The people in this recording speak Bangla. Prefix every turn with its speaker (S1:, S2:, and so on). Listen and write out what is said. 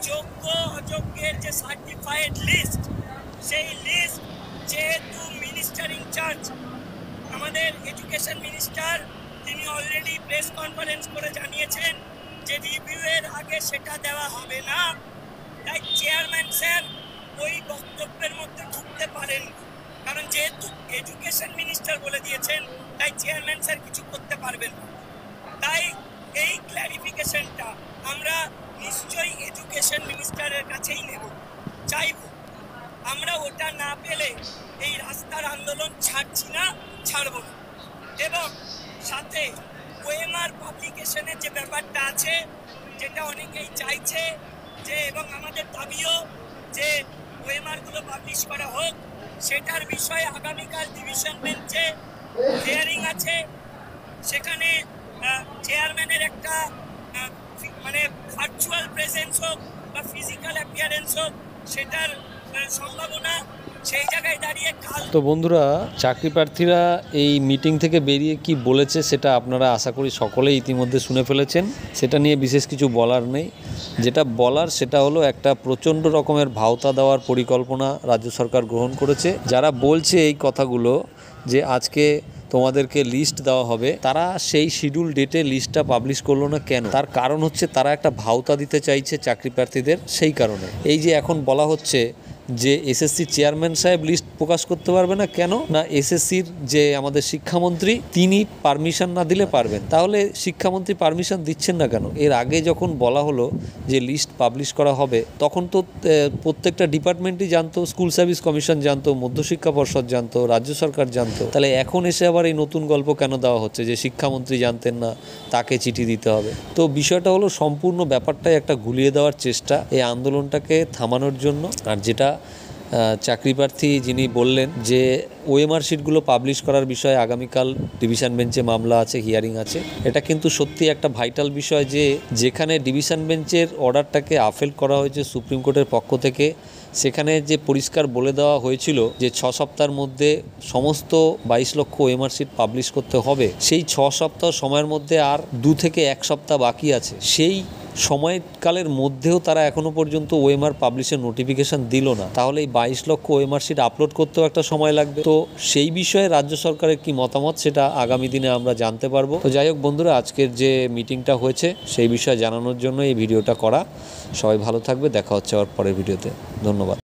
S1: যোগ্য অযোগ্যের যে সার্টিফাইড লিস্ট, সেই লিস্ট যেহেতু মিনিস্টার ইনচার্জ আমাদের এডুকেশন মিনিস্টার, তিনি অলরেডি প্রেস কনফারেন্স করে জানিয়েছেন যে রিভিউয়ের আগে সেটা দেওয়া হবে না। তাই চেয়ারম্যান স্যার ওই বক্তব্যের মধ্যে ঢুকতে পারেন, কারণ যেহেতু এডুকেশন মিনিস্টার বলে দিয়েছেন, তাই চেয়ারম্যান স্যার কিছু করতে পারবেন না। তাই এই ক্ল্যারিফিকেশনটা আমরা নিশ্চয়ই এডুকেশন মিনিস্টারের কাছেই নেব, চাইব। আমরা ওটা না পেলে এই রাস্তার আন্দোলন ছাড়ছি না, ছাড়ব না। এবং সাথে ওএমআর পাবলিকেশনের যে ব্যাপারটা আছে, যেটা অনেকেই চাইছে যে, এবং আমাদের দাবিও যে ওএমআর গুলো পাবলিশ করা হোক, সেটার বিষয়ে আগামীকাল ডিভিশন বেঞ্চে হিয়ারিং আছে। সেখানে চেয়ারম্যানের একটা মানে ভার্চুয়াল প্রেজেন্স হোক বা ফিজিক্যাল অ্যাপিয়ারেন্স হোক, সেটার সম্ভাবনা সেই জায়গায় দাঁড়িয়ে কাল।
S2: তো বন্ধুরা, চাকরি প্রার্থীরা এই মিটিং থেকে বেরিয়ে কি বলেছে সেটা আপনারা আশা করি সকলেই ইতিমধ্যে শুনে ফেলেছেন। সেটা নিয়ে বিশেষ কিছু বলার নেই। যেটা বলার সেটা হলো, একটা প্রচণ্ড রকমের ভাওতা দেওয়ার পরিকল্পনা রাজ্য সরকার গ্রহণ করেছে। যারা বলছে এই কথাগুলো যে আজকে তোমাদেরকে লিস্ট দেওয়া হবে, তারা সেই শিডিউল ডেটে লিস্টটা পাবলিশ করলো না কেন? তার কারণ হচ্ছে তারা একটা ভাওতা দিতে চাইছে চাকরি প্রার্থীদের। সেই কারণে এই যে এখন বলা হচ্ছে যে এসএসসি চেয়ারম্যান সাহেব লিস্ট প্রকাশ করতে পারবে না, কেন না এসএসসির যে আমাদের শিক্ষামন্ত্রী, তিনি পারমিশন না দিলে পারবেন। তাহলে শিক্ষামন্ত্রী পারমিশন দিচ্ছেন না কেন? এর আগে যখন বলা হলো যে লিস্ট পাবলিশ করা হবে, তখন তো প্রত্যেকটা ডিপার্টমেন্টই জানতো, স্কুল সার্ভিস কমিশন জানতো, মধ্যশিক্ষা পর্ষদ জানতো, রাজ্য সরকার জানতো। তাহলে এখন এসে আবার এই নতুন গল্প কেন দেওয়া হচ্ছে যে শিক্ষামন্ত্রী জানতেন না, তাকে চিঠি দিতে হবে? তো বিষয়টা হলো সম্পূর্ণ ব্যাপারটাই একটা গুলিয়ে দেওয়ার চেষ্টা এই আন্দোলনটাকে থামানোর জন্য। আর যেটা চাকরি প্রার্থী যিনি বললেন যে ওএমআর শিটগুলো পাবলিশ করার বিষয়ে আগামীকাল ডিভিশন বেঞ্চে মামলা আছে, হিয়ারিং আছে, এটা কিন্তু সত্যি একটা ভাইটাল বিষয় যে যেখানে ডিভিশন বেঞ্চের অর্ডারটাকে আফেল করা হয়েছে সুপ্রিম কোর্টের পক্ষ থেকে, সেখানে যে পরিষ্কার বলে দেওয়া হয়েছিল যে 6 সপ্তাহের মধ্যে সমস্ত 22 লক্ষ ওএমআর শিট পাবলিশ করতে হবে, সেই 6 সপ্তাহ সময়ের মধ্যে আর 2 থেকে 1 সপ্তাহ বাকি আছে। সেই সময়কালের মধ্যেও তারা এখনো পর্যন্ত ওএমআর পাবলিশের নোটিফিকেশন দিল না। তাহলে এই 22 লক্ষ ওএমআর শিট আপলোড করতেও একটা সময় লাগবে। তো সেই বিষয়ে রাজ্য সরকারের কি মতামত সেটা আগামী দিনে আমরা জানতে পারবো। তো যাই হোক বন্ধুরা, আজকের যে মিটিংটা হয়েছে সেই বিষয়ে জানানোর জন্য এই ভিডিওটা করা। সবাই ভালো থাকবে, দেখা হচ্ছে আবার পরের ভিডিওতে। ধন্যবাদ।